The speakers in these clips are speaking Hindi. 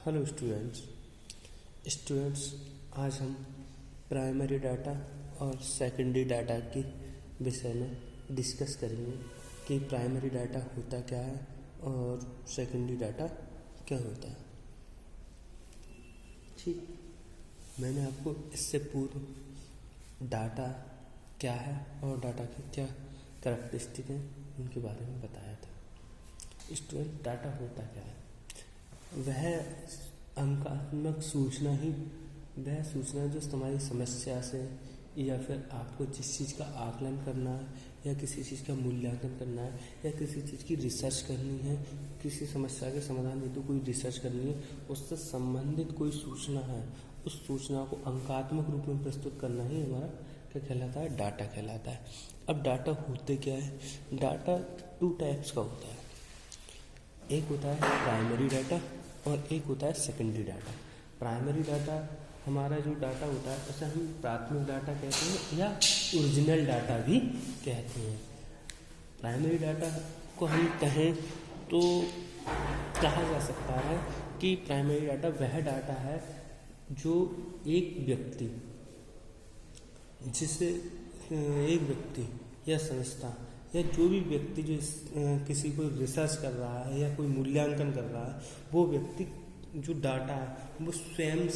हेलो स्टूडेंट्स, आज हम प्राइमरी डाटा और सेकेंडरी डाटा के विषय में डिस्कस करेंगे कि प्राइमरी डाटा होता क्या है और सेकेंडरी डाटा क्या होता है। ठीक, मैंने आपको इससे पूर्व डाटा क्या है और डाटा की क्या कैरेक्टरिस्टिक हैं उनके बारे में बताया था। स्टूडेंट, डाटा होता क्या है? वह अंकात्मक सूचना ही वह सूचना जो तुम्हारी समस्या से या फिर आपको जिस चीज़ का आकलन करना है या किसी चीज़ का मूल्यांकन करना है या किसी चीज़ की रिसर्च करनी है, किसी समस्या के समाधान हेतु कोई रिसर्च करनी है, उससे संबंधित कोई सूचना है, उस सूचना को अंकात्मक रूप में प्रस्तुत करना ही हमारा क्या कहलाता है? डाटा कहलाता है। अब डाटा होते क्या है? डाटा 2 टाइप्स का होता है। एक होता है प्राइमरी डाटा और एक होता है सेकेंडरी डाटा। प्राइमरी डाटा हमारा जो डाटा होता है उसे हम प्राथमिक डाटा कहते हैं या ओरिजिनल डाटा भी कहते हैं। प्राइमरी डाटा को हम कहें तो कहा जा सकता है कि प्राइमरी डाटा वह डाटा है जो एक व्यक्ति या संस्था या जो भी व्यक्ति जो किसी को रिसर्च कर रहा है या कोई मूल्यांकन कर रहा है, वो व्यक्ति जो डाटा है वो स्वयं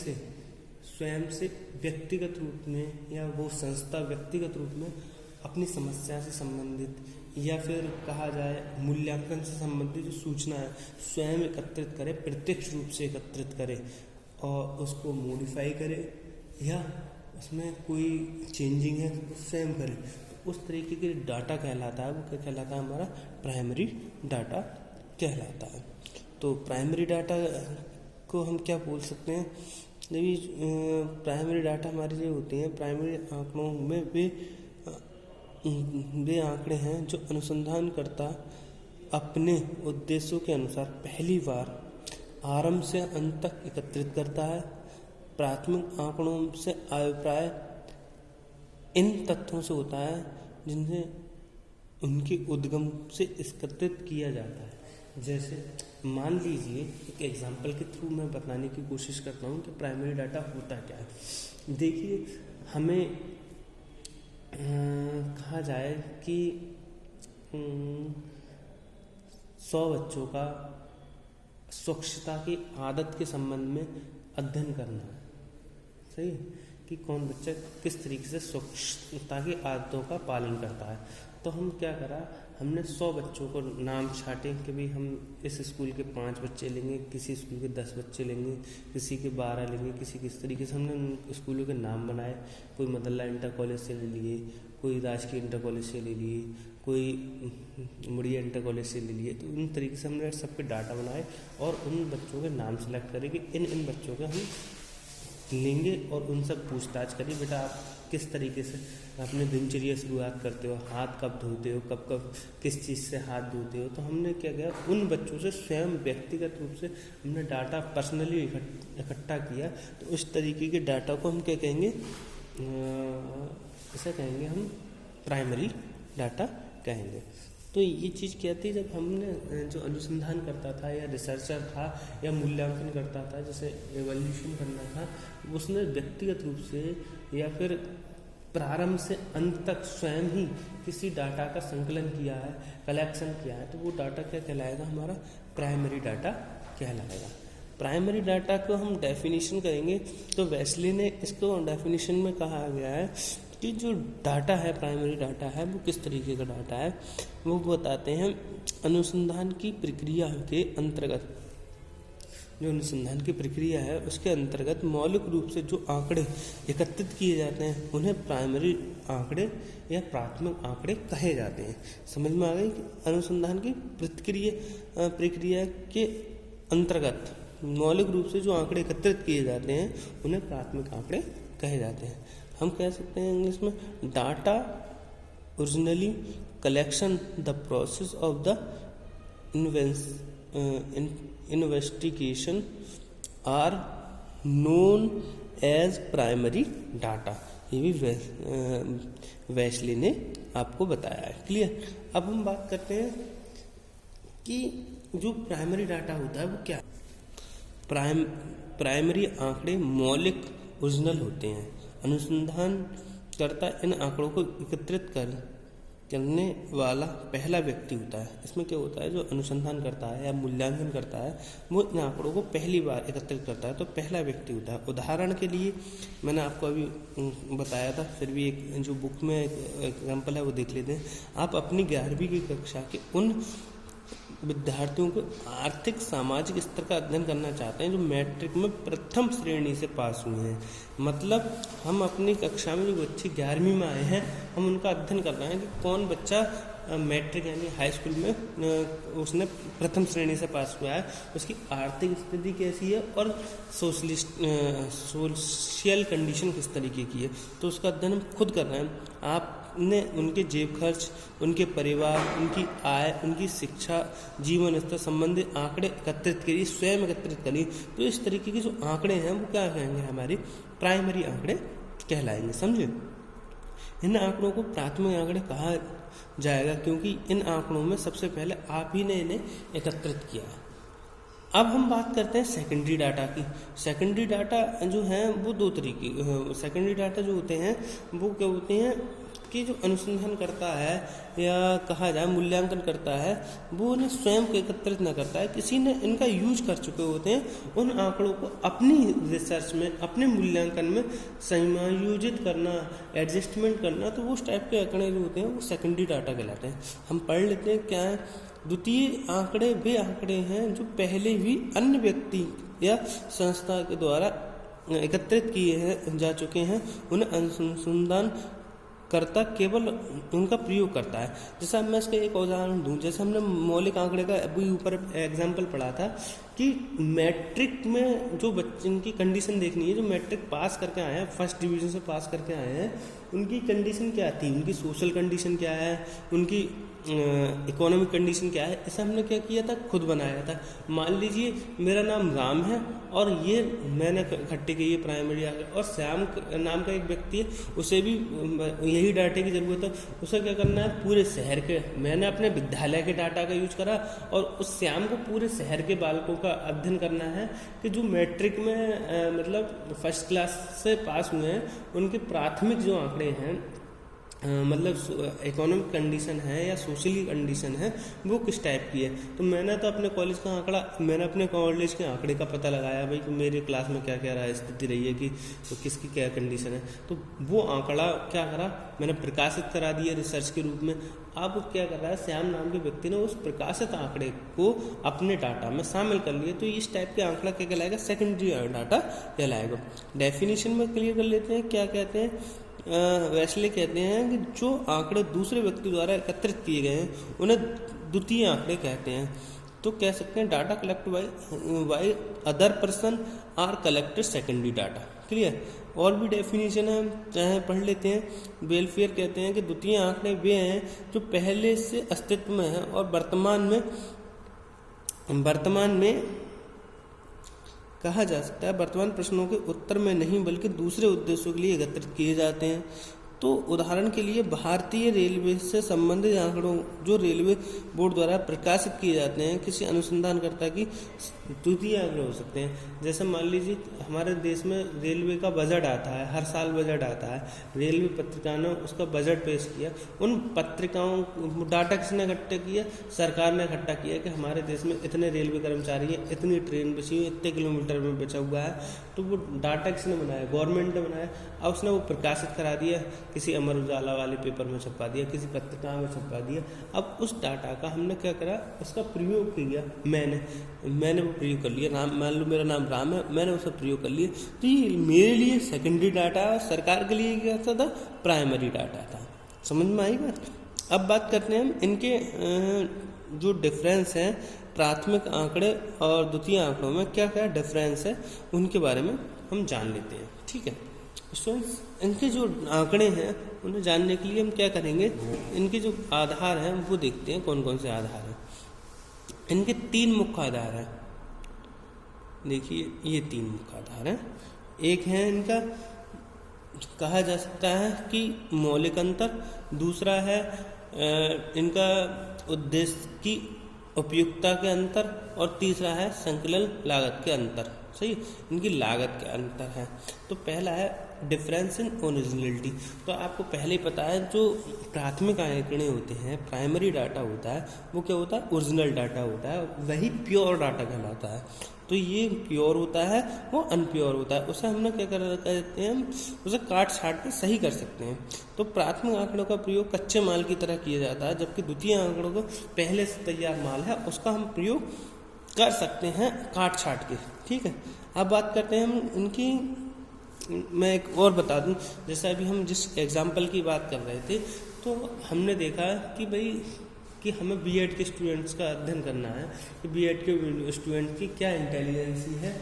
से व्यक्तिगत रूप में या वो संस्था व्यक्तिगत रूप में अपनी समस्या से संबंधित या फिर कहा जाए मूल्यांकन से संबंधित जो सूचना है स्वयं एकत्रित करे, प्रत्यक्ष रूप से एकत्रित करे और उसको मॉडिफाई करे या उसमें कोई चेंजिंग है तो स्वयं करे, तो उस तरीके के डाटा कहलाता है। वो क्या कहलाता है? हमारा प्राइमरी डाटा कहलाता है। तो प्राइमरी डाटा को हम क्या बोल सकते हैं? प्राइमरी डाटा हमारे जो होते हैं, प्राइमरी आंकड़ों में वे आंकड़े हैं जो अनुसंधानकर्ता अपने उद्देश्यों के अनुसार पहली बार आरंभ से अंत तक एकत्रित करता है। प्राथमिक आंकड़ों से अभिप्राय इन तथ्यों से होता है जिनसे उनके उद्गम से एकत्रित किया जाता है। जैसे मान लीजिए, एक एग्जांपल के थ्रू मैं बताने की कोशिश करता हूँ कि प्राइमरी डाटा होता क्या है। देखिए, हमें कहा जाए कि 100 बच्चों का स्वच्छता की आदत के संबंध में अध्ययन करना है। सही है कि कौन बच्चा किस तरीके से स्वच्छता की आदतों का पालन करता है। तो हम क्या करा, हमने 100 बच्चों को नाम छाटे कि भाई हम इस स्कूल के 5 बच्चे लेंगे, किसी स्कूल के 10 बच्चे लेंगे, किसी के 12 लेंगे, किस तरीके से हमने उन स्कूलों के नाम बनाए। कोई मदल्ला इंटर कॉलेज से ले लिए, कोई राजकीय इंटर कॉलेज से ले लिए, कोई मुड़िया इंटर कॉलेज से ले लिए। तो उन तरीके से हमने सब पे डाटा बनाए और उन बच्चों के नाम सेलेक्ट करें कि इन बच्चों के हम लेंगे और उनसे पूछताछ करिए, बेटा आप किस तरीके से अपने दिनचर्या शुरुआत करते हो, हाथ कब धोते हो, कब किस चीज़ से हाथ धोते हो। तो हमने क्या किया, उन बच्चों से स्वयं व्यक्तिगत रूप से हमने डाटा पर्सनली इकट्ठा किया। तो उस तरीके के डाटा को हम क्या कहेंगे? इसे कहेंगे हम प्राइमरी डाटा कहेंगे। तो ये चीज़ क्या थी, जब हमने जो अनुसंधान करता था या रिसर्चर था या मूल्यांकन करता था, जैसे एवोल्यूशन करना था, उसने व्यक्तिगत रूप से या फिर प्रारंभ से अंत तक स्वयं ही किसी डाटा का संकलन किया है, कलेक्शन किया है, तो वो डाटा क्या कहलाएगा? हमारा प्राइमरी डाटा कहलाएगा। प्राइमरी डाटा को हम डेफिनेशन करेंगे तो वेस्ली ने इसको डेफिनेशन में कहा गया है कि जो डाटा है, प्राइमरी डाटा है, वो किस तरीके का डाटा है। वो बताते हैं अनुसंधान की प्रक्रिया के अंतर्गत, जो अनुसंधान की प्रक्रिया है उसके अंतर्गत मौलिक रूप से जो आंकड़े एकत्रित किए जाते हैं उन्हें प्राइमरी आंकड़े या प्राथमिक आंकड़े कहे जाते हैं। समझ में आ गई कि अनुसंधान की प्रक्रिया के अंतर्गत मौलिक रूप से जो आंकड़े एकत्रित किए जाते हैं उन्हें प्राथमिक आंकड़े कहे जाते हैं। हम कह सकते हैं इंग्लिश में, data originally collection the process of the investigation are known as primary data. ये भी वेस्ली ने आपको बताया है। क्लियर? अब हम बात करते हैं कि जो प्राइमरी डाटा होता है वो क्या है। प्राइमरी आंकड़े मौलिक ओरिजिनल होते हैं। अनुसंधानकर्ता इन आंकड़ों को एकत्रित करने वाला पहला व्यक्ति होता है। इसमें क्या होता है, जो अनुसंधान करता है या मूल्यांकन करता है वो इन आंकड़ों को पहली बार एकत्रित करता है, तो पहला व्यक्ति होता है। उदाहरण के लिए मैंने आपको अभी बताया था, फिर भी एक जो बुक में एग्जाम्पल है वो देख लेते हैं। आप अपनी 11वीं की कक्षा के उन विद्यार्थियों को आर्थिक सामाजिक स्तर का अध्ययन करना चाहते हैं जो मैट्रिक में प्रथम श्रेणी से पास हुए हैं। मतलब हम अपनी कक्षा में जो बच्चे 11वीं में आए हैं, हम उनका अध्ययन कर रहे हैं कि कौन बच्चा मैट्रिक यानी हाई स्कूल में उसने प्रथम श्रेणी से पास हुआ है, उसकी आर्थिक स्थिति कैसी है और सोशल कंडीशन किस तरीके की है, तो उसका अध्ययन हम खुद कर रहे हैं। आपने उनके जेब खर्च, उनके परिवार, उनकी आय, उनकी शिक्षा, जीवन स्तर संबंधी आंकड़े एकत्रित करिए, स्वयं एकत्रित करिए। तो इस तरीके के जो आंकड़े हैं वो क्या कहेंगे, हमारे प्राइमरी आंकड़े कहलाएंगे। समझे? इन आंकड़ों को प्राथमिक आंकड़े कहा जाएगा क्योंकि इन आंकड़ों में सबसे पहले आप ही ने इन्हें एकत्रित किया है। अब हम बात करते हैं सेकेंडरी डाटा की। सेकेंडरी डाटा जो हैं वो दो तरीके, सेकेंडरी डाटा जो होते हैं वो क्या होते हैं कि जो अनुसंधान करता है या कहा जाए मूल्यांकन करता है वो उन्हें स्वयं को एकत्रित न करता है, किसी ने इनका यूज कर चुके होते हैं। उन आंकड़ों को अपनी रिसर्च में, अपने मूल्यांकन में समायोजित करना, एडजस्टमेंट करना, तो वो उस टाइप के आंकड़े जो होते हैं वो सेकेंडरी डाटा कहलाते हैं। हम पढ़ लेते हैं क्या है। द्वितीय आंकड़े वे आंकड़े हैं जो पहले ही अन्य व्यक्ति या संस्था के द्वारा एकत्रित किए जा चुके हैं, उन्हें अनुसंधान करता केवल उनका प्रयोग करता है। जैसा मैं इसका एक उदाहरण दूं, जैसे हमने मौलिक आंकड़े का अभी ऊपर एग्जाम्पल पढ़ा था कि मैट्रिक में जो बच्चे की कंडीशन देखनी है, जो मैट्रिक पास करके आए हैं, फर्स्ट डिवीजन से पास करके आए हैं, उनकी कंडीशन क्या थी, उनकी सोशल कंडीशन क्या है, उनकी इकोनॉमिक कंडीशन क्या है, इसे हमने क्या किया था, खुद बनाया था। मान लीजिए मेरा नाम राम है और ये मैंने इकट्ठे की ये प्राइमरी आंकड़े, और श्याम नाम का एक व्यक्ति है, उसे भी यही डाटे की ज़रूरत है। उसे क्या करना है, पूरे शहर के, मैंने अपने विद्यालय के डाटा का यूज करा और उस श्याम को पूरे शहर के बालकों का अध्ययन करना है कि जो मैट्रिक में मतलब फर्स्ट क्लास से पास हुए हैं, उनके प्राथमिक जो आंकड़े हैं, मतलब इकोनॉमिक कंडीशन है या सोशली कंडीशन है, वो किस टाइप की है। तो मैंने तो अपने कॉलेज का आंकड़ा, मैंने अपने कॉलेज के आंकड़े का पता लगाया भाई कि मेरे क्लास में क्या क्या रहा स्थिति रही है कि तो किसकी क्या कंडीशन है, तो वो आंकड़ा क्या करा, मैंने प्रकाशित करा दिया रिसर्च के रूप में। अब क्या कर रहा है, श्याम नाम के व्यक्ति ने उस प्रकाशित आंकड़े को अपने डाटा में शामिल कर लिया, तो इस टाइप के आंकड़ा क्या कहलाएगा, सेकेंडरी डाटा कहलाएगा। डेफिनेशन में क्लियर कर लेते हैं, क्या कहते हैं, वेस्ले कहते हैं कि जो आंकड़े दूसरे व्यक्ति द्वारा एकत्रित किए गए हैं उन्हें द्वितीय आंकड़े कहते हैं। तो कह सकते हैं data collect by other person are collected secondary data. Clear? और भी डेफिनेशन है, चाहे पढ़ लेते हैं। वेलफेयर कहते हैं कि द्वितीय आंकड़े वे हैं जो पहले से अस्तित्व में हैं और वर्तमान में कहा जा सकता है वर्तमान प्रश्नों के उत्तर में नहीं बल्कि दूसरे उद्देश्यों के लिए एकत्रित किए जाते हैं। तो उदाहरण के लिए भारतीय रेलवे से संबंधित आंकड़ों जो रेलवे बोर्ड द्वारा प्रकाशित किए जाते हैं किसी अनुसंधानकर्ता की द्वितीय आंकड़े हो सकते हैं। जैसे मान लीजिए हमारे देश में रेलवे का बजट आता है, हर साल बजट आता है, रेलवे पत्रिका ने उसका बजट पेश किया, उन पत्रिकाओं डाटा किसने इकट्ठा किया, सरकार ने इकट्ठा किया कि हमारे देश में इतने रेलवे कर्मचारी हैं, इतनी ट्रेन बची हुई, इतने किलोमीटर में बचा हुआ है, तो वो डाटा किसने बनाया, गवर्नमेंट ने बनाया। अब उसने वो प्रकाशित करा दिया, किसी अमर उजाला वाले पेपर में छपवा दिया, किसी पत्रिका में छपवा दिया। अब उस डाटा का हमने क्या करा, उसका प्रयोग किया, मैंने वो प्रयोग कर लिया। नाम मान लो मेरा नाम राम है, मैंने उसका प्रयोग कर लिया, तो ये मेरे लिए सेकेंडरी डाटा और सरकार के लिए क्या था, प्राइमरी डाटा था। समझ में आई बात? अब बात करते हैं हम इनके जो डिफरेंस हैं प्राथमिक आंकड़े और द्वितीय आंकड़ों में, क्या क्या डिफरेंस है उनके बारे में हम जान लेते हैं। ठीक है स्टूडेंट्स, इनके जो आंकड़े हैं उन्हें जानने के लिए हम क्या करेंगे, इनके जो आधार हैं वो देखते हैं कौन कौन से आधार हैं। इनके 3 मुख्य आधार हैं। देखिए ये 3 मुख्य आधार हैं। एक है इनका कहा जा सकता है कि मौलिक अंतर, दूसरा है इनका उद्देश्य की उपयुक्तता के अंतर, और तीसरा है संकलन लागत के अंतर। सही, इनकी लागत के अंतर है। तो पहला है डिफरेंस इन ओरिजिनलिटी। तो आपको पहले ही पता है जो प्राथमिक आंकड़े होते हैं, प्राइमरी डाटा होता है, वो क्या होता है, ओरिजिनल डाटा होता है, वही प्योर डाटा कहलाता है। तो ये प्योर होता है, वो अनप्योर होता है, उसे हमने क्या कहते हैं, उसे काट छाट के सही कर सकते हैं। तो प्राथमिक आंकड़ों का प्रयोग कच्चे माल की तरह किया जाता है, जबकि द्वितीय आंकड़ों को पहले से तैयार माल है उसका हम प्रयोग कर सकते हैं काट छाट के। ठीक है, अब बात करते हैं हम इनकी। मैं एक और बता दूं, जैसे अभी हम जिस एग्जाम्पल की बात कर रहे थे, तो हमने देखा कि भाई कि हमें बीएड के स्टूडेंट्स का अध्ययन करना है कि बीएड के स्टूडेंट की क्या इंटेलिजेंसी है,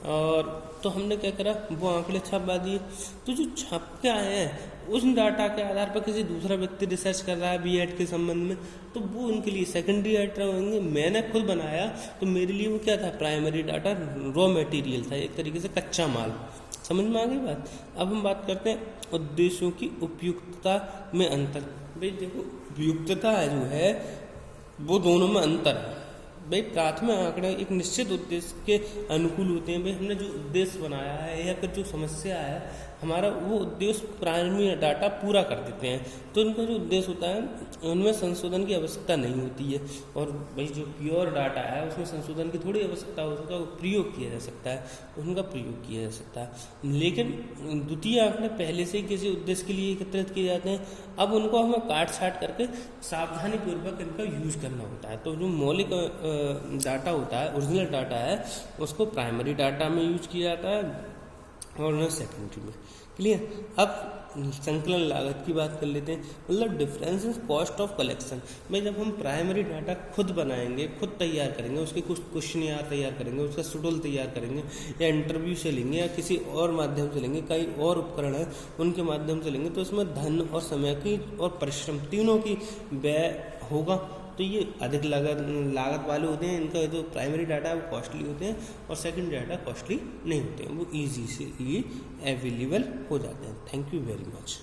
और तो हमने क्या करा, वो आंकड़े छपवा दिए। तो जो छप के आए हैं उस डाटा के आधार पर किसी दूसरा व्यक्ति रिसर्च कर रहा है बीएड के संबंध में, तो वो उनके लिए सेकेंडरी डाटा होंगे। मैंने खुद बनाया तो मेरे लिए वो क्या था, प्राइमरी डाटा, रॉ मटेरियल था, एक तरीके से कच्चा माल। समझ में आ गई बात। अब हम बात करते हैं उद्देश्यों की उपयुक्तता में अंतर। भाई देखो, उपयुक्तता जो है वो दोनों में अंतर है। भाई प्राथमिक आंकड़े एक निश्चित उद्देश्य के अनुकूल होते हैं। भाई हमने जो उद्देश्य बनाया है या फिर जो समस्या है हमारा, वो उद्देश्य प्राइमरी डाटा पूरा कर देते हैं। तो इनका जो उद्देश्य होता है उनमें संशोधन की आवश्यकता नहीं होती है। और भाई जो प्योर डाटा है उसमें संशोधन की थोड़ी आवश्यकता होती है, वो प्रयोग किया जा सकता है, उनका प्रयोग किया जा सकता है। लेकिन द्वितीय आंकड़े पहले से ही किसी उद्देश्य के लिए एकत्रित किए जाते हैं, अब उनको हमें काट छाट करके सावधानी पूर्वक इनका यूज करना होता है। तो जो मौलिक डाटा होता है, ओरिजिनल डाटा है, उसको प्राइमरी डाटा में यूज किया जाता है और उन्हें सेकेंडरी में। क्लियर। अब संकलन लागत की बात कर लेते हैं, मतलब difference in cost of collection में जब हम प्राइमरी डाटा खुद बनाएंगे, खुद तैयार करेंगे, उसके कुछ क्वेश्चनियर तैयार करेंगे, उसका शेड्यूल तैयार करेंगे, या इंटरव्यू से लेंगे या किसी और माध्यम से लेंगे, कई और उपकरण हैं उनके माध्यम से लेंगे, तो उसमें धन और समय की और परिश्रम तीनों की व्यय होगा। तो ये अधिक लागत वाले होते हैं। इनका जो प्राइमरी डाटा है वो कॉस्टली होते हैं और सेकेंडरी डाटा कॉस्टली नहीं होते हैं, वो ईजी से अवेलेबल हो जाते हैं। Thank you very much.